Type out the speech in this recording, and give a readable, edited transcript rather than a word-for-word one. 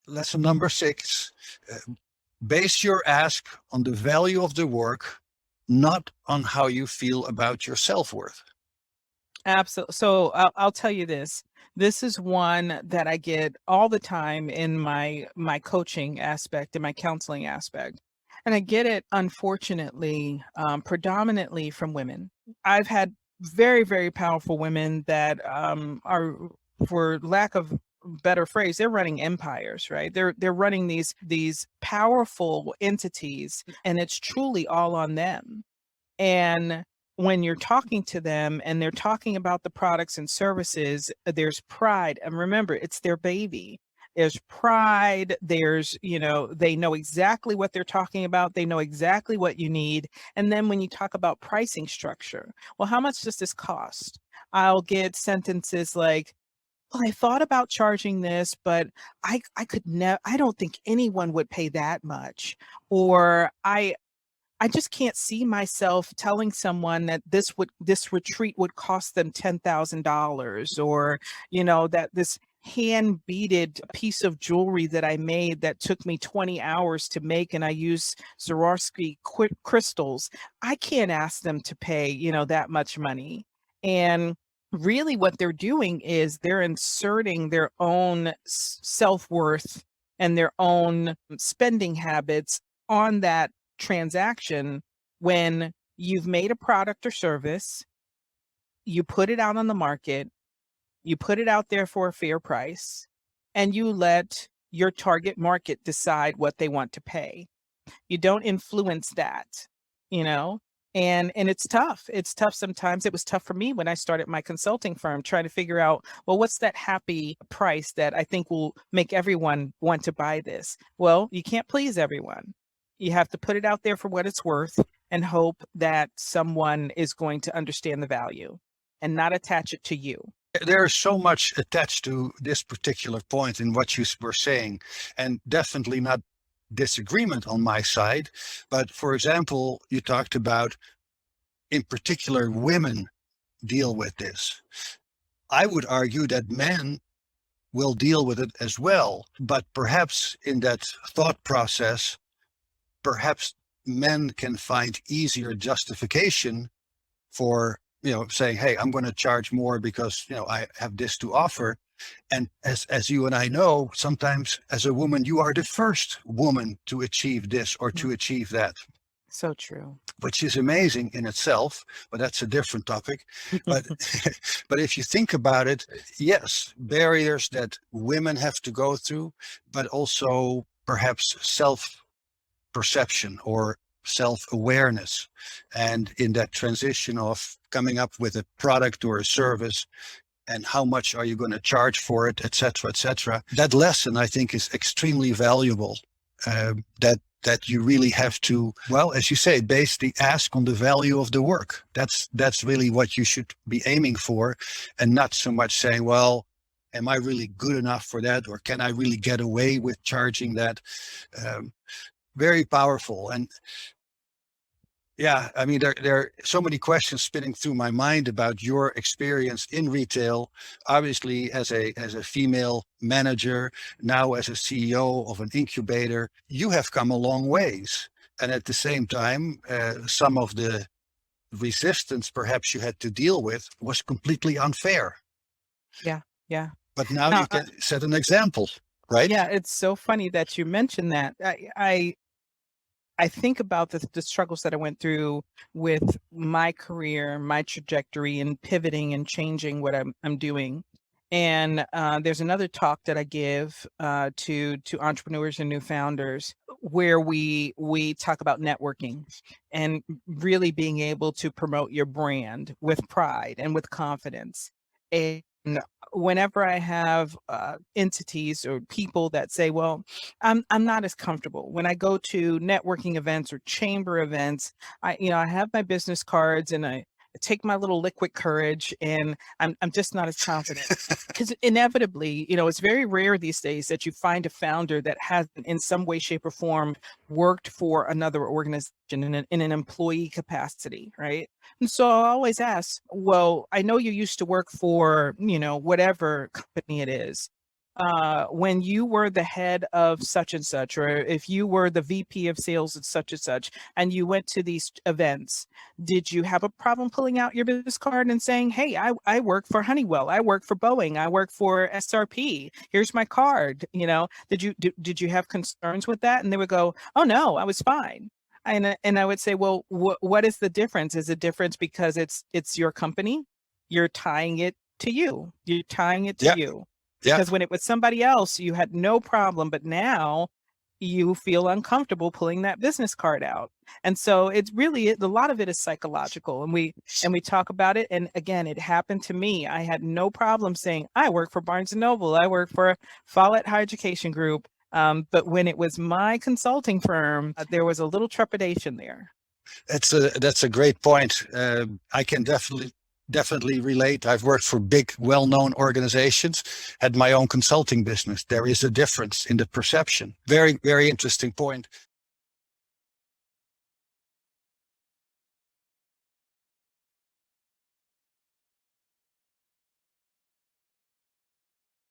lesson number 6, uh, base your ask on the value of the work, not on how you feel about your self-worth. Absolutely. So I'll tell you this. This is one that I get all the time in my coaching aspect and my counseling aspect. And I get it, unfortunately, predominantly from women. I've had very, very powerful women that are, for lack of better phrase, they're running empires, right? They're running these powerful entities, and it's truly all on them. And when you're talking to them and they're talking about the products and services, there's pride. And remember, it's their baby. There's pride. They know exactly what they're talking about. They know exactly what you need. And then when you talk about pricing structure, well, how much does this cost? I'll get sentences like, well, I thought about charging this, but I could never, I don't think anyone would pay that much. Or I just can't see myself telling someone that this retreat would cost them $10,000, or, that this hand beaded piece of jewelry that I made that took me 20 hours to make and I use Swarovski crystals. I can't ask them to pay, that much money. And really what they're doing is they're inserting their own self-worth and their own spending habits on that transaction. When you've made a product or service, you put it out on the market, you put it out there for a fair price, and you let your target market decide what they want to pay. You don't influence that, you know? And it's tough. It's tough sometimes. It was tough for me when I started my consulting firm, trying to figure out, well, what's that happy price that I think will make everyone want to buy this? Well, you can't please everyone. You have to put it out there for what it's worth and hope that someone is going to understand the value and not attach it to you. There's so much attached to this particular point in what you were saying, and definitely not disagreement on my side. But for example, you talked about, in particular, women deal with this. I would argue that men will deal with it as well, but perhaps in that thought process, perhaps men can find easier justification for, saying, hey, I'm going to charge more because, I have this to offer. And as you and I know, sometimes as a woman, you are the first woman to achieve this or to Mm. achieve that, So true. which is amazing in itself, but that's a different topic. But but if you think about it, yes, barriers that women have to go through, but also perhaps self perception or self-awareness. And in that transition of coming up with a product or a service, and how much are you going to charge for it, et cetera, et cetera. That lesson, I think, is extremely valuable. That you really have to, well, as you say, base the ask on the value of the work. That's really what you should be aiming for, and not so much saying, well, am I really good enough for that, or can I really get away with charging that? Um, Very powerful. And yeah, I mean, there are so many questions spinning through my mind about your experience in retail. Obviously, as a female manager, now as a CEO of an incubator, you have come a long ways. And at the same time, some of the resistance perhaps you had to deal with was completely unfair. Yeah, yeah. But now Now, you can set an example, right? yeah, it's so funny that you mentioned that. I think about the struggles that I went through with my career, my trajectory, and pivoting and changing what I'm doing. And there's another talk that I give to entrepreneurs and new founders, where we talk about networking and really being able to promote your brand with pride and with confidence. And whenever I have entities or people that say, "Well, I'm not as comfortable when I go to networking events or chamber events. I have my business cards and I take my little liquid courage, and I'm just not as confident." Because inevitably, it's very rare these days that you find a founder that has, in some way, shape, or form, worked for another organization in an employee capacity, right? And so I always ask, well, I know you used to work for, whatever company it is. when you were the head of such and such, or if you were the VP of sales at such and such, and you went to these events, did you have a problem pulling out your business card and saying, hey, I work for Honeywell, I work for Boeing, I work for SRP, here's my card? Did you have concerns with that? And they would go, oh no, I was fine. And I would say, well, what is the difference? Is the difference because it's your company? You're tying it to you. You're tying it to Yeah. you. Yeah. Because when it was somebody else, you had no problem, but now you feel uncomfortable pulling that business card out. And so it's really, a lot of it is psychological, and we talk about it. And again, it happened to me. I had no problem saying, I work for Barnes and Noble, I work for Follett Higher Education Group. But when it was my consulting firm, there was a little trepidation there. That's a great point. I can definitely relate. I've worked for big, well-known organizations, had my own consulting business. There is a difference in the perception. Very, very interesting point.